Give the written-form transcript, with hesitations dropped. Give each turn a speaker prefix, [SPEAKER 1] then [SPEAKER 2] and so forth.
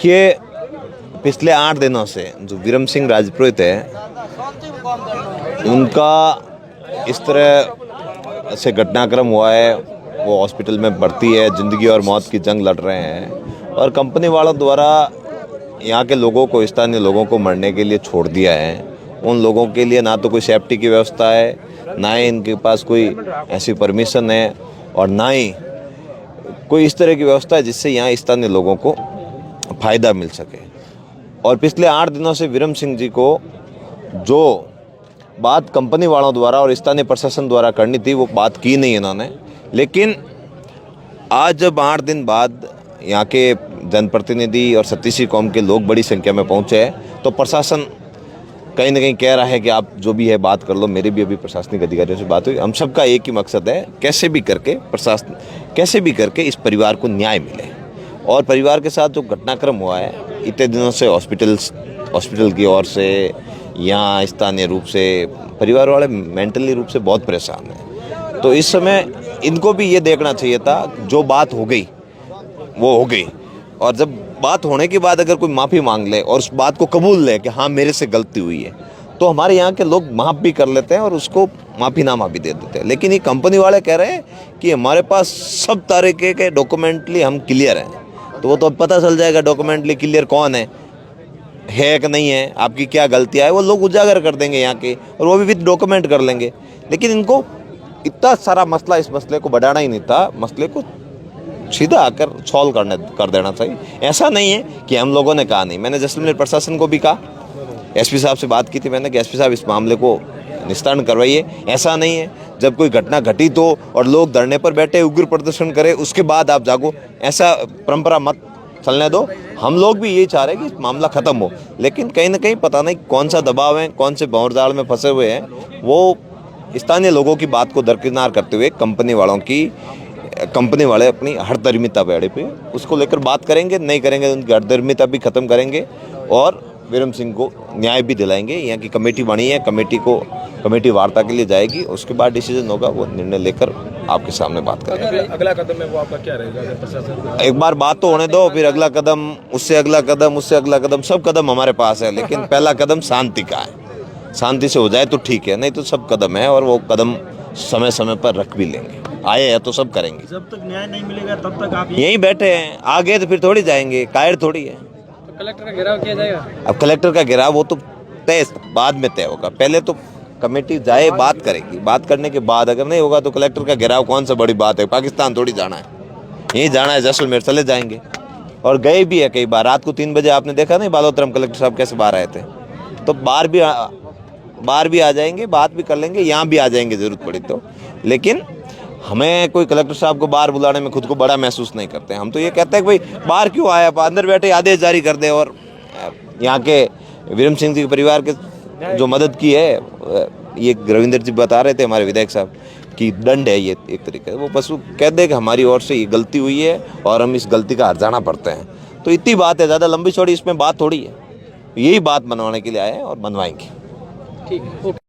[SPEAKER 1] देखिए, पिछले 8 दिनों से जो विरम सिंह राजपुरोहित है, उनका इस तरह से घटनाक्रम हुआ है। वो हॉस्पिटल में भर्ती है, ज़िंदगी और मौत की जंग लड़ रहे हैं और कंपनी वालों द्वारा यहाँ के लोगों को, स्थानीय लोगों को मरने के लिए छोड़ दिया है। उन लोगों के लिए ना तो कोई सेफ्टी की व्यवस्था है, ना ही इनके पास कोई ऐसी परमिशन है और ना ही कोई इस तरह की व्यवस्था है जिससे यहाँ स्थानीय लोगों को फ़ायदा मिल सके। और पिछले 8 दिनों से विरम सिंह जी को जो बात कंपनी वालों द्वारा और स्थानीय प्रशासन द्वारा करनी थी, वो बात की नहीं इन्होंने। लेकिन आज जब 8 दिन बाद यहाँ के जनप्रतिनिधि और सतीसी कौम के लोग बड़ी संख्या में पहुँचे हैं, तो प्रशासन कहीं ना कहीं कह रहा है कि आप जो भी है बात कर लो। मेरी भी अभी प्रशासनिक अधिकारियों से बात हुई। हम सबका एक ही मकसद है, कैसे भी करके इस परिवार को न्याय मिले। और परिवार के साथ जो घटनाक्रम हुआ है, इतने दिनों से हॉस्पिटल की ओर से, यहाँ स्थानीय रूप से परिवार वाले मेंटली रूप से बहुत परेशान हैं। तो इस समय इनको भी ये देखना चाहिए था, जो बात हो गई वो हो गई, और जब बात होने के बाद अगर कोई माफ़ी मांग ले और उस बात को कबूल ले कि हाँ मेरे से गलती हुई है, तो हमारे यहाँ के लोग माफ़ भी कर लेते हैं और उसको माफ़ीनामा भी दे देते हैं। लेकिन ये कंपनी वाले कह रहे हैं कि हमारे पास सब तरीके के डॉक्यूमेंटली हम क्लियर हैं। तो वो तो अब पता चल जाएगा डॉक्यूमेंटली क्लियर कौन है कि नहीं है, आपकी क्या गलतियाँ है, वो लोग उजागर कर देंगे यहाँ के, और वो भी विद डॉक्यूमेंट कर लेंगे। लेकिन इनको इतना सारा मसला, इस मसले को बढ़ाना ही नहीं था, मसले को सीधा आकर सॉल्व कर देना चाहिए। ऐसा नहीं है कि हम लोगों ने कहा नहीं। मैंने जैसलमेर प्रशासन को भी कहा, एसपी साहब से बात की थी मैंने कि एसपी साहब इस मामले को निस्तारण करवाइए। ऐसा नहीं है जब कोई घटना घटित हो और लोग धरने पर बैठे उग्र प्रदर्शन करें उसके बाद आप जागो, ऐसा परंपरा मत चलने दो। हम लोग भी यही चाह रहे हैं कि मामला ख़त्म हो, लेकिन कहीं ना कहीं पता नहीं कौन सा दबाव है, कौन से भंवरजाल में फंसे हुए हैं, वो स्थानीय लोगों की बात को दरकिनार करते हुए कंपनी वाले अपनी हठधर्मिता बेड़े पे उसको लेकर बात करेंगे। नहीं करेंगे उनकी हठधर्मिता भी ख़त्म करेंगे और विरम सिंह को न्याय भी दिलाएंगे। यहाँ की कमेटी बनी है, कमेटी वार्ता के लिए जाएगी, उसके बाद डिसीजन होगा, वो निर्णय लेकर आपके सामने बात करेंगे।
[SPEAKER 2] अगला कदम है वो आपका क्या रहेगा प्रशासन?
[SPEAKER 1] एक बार बात तो होने दो, फिर अगला कदम, उससे अगला कदम, उससे अगला कदम, सब कदम हमारे पास है। लेकिन पहला कदम शांति का है। शांति से हो जाए तो ठीक है, नहीं तो सब कदम है और वो कदम समय समय पर रख भी लेंगे। आए हैं तो सब करेंगे।
[SPEAKER 2] जब तक न्याय नहीं मिलेगा तब तक आप
[SPEAKER 1] यहीं बैठे हैं, आगे तो फिर थोड़ी जाएंगे, कायर थोड़ी है।
[SPEAKER 2] तो कलेक्टर का घेराव किया जाएगा?
[SPEAKER 1] अब कलेक्टर का घेराव वो तो बाद में तय होगा। पहले तो कमेटी जाए, बात करेगी, बात करने के बाद अगर नहीं होगा तो कलेक्टर का घेराव कौन सा बड़ी बात है। पाकिस्तान थोड़ी जाना है, यहीं जाना है, जैसलमेर चले जाएंगे। और गए भी है कई बार। रात को 3 बजे आपने देखा नहीं बालोतरम कलेक्टर साहब कैसे बाहर आए थे। तो बाहर भी आ जाएंगे, बात भी कर लेंगे, यहाँ भी आ जाएंगे जरूरत पड़ी तो। लेकिन हमें कोई कलेक्टर साहब को बाहर बुलाने में खुद को बड़ा महसूस नहीं करते। हम तो ये कहते हैं कि भाई बाहर क्यों आया, अंदर बैठे आदेश जारी कर दे। और यहाँ के विरम सिंह जी के परिवार के जो मदद की है, ये रविंदर जी बता रहे थे हमारे विधायक साहब कि दंड है ये एक तरीके से। वो बस कह दे कि हमारी ओर से ये गलती हुई है और हम इस गलती का हर्जाना भरते हैं। तो इतनी बात है, ज़्यादा लंबी चौड़ी इसमें बात थोड़ी है। यही बात बनवाने के लिए आए हैं और बनवाएंगे।
[SPEAKER 2] ठीक है।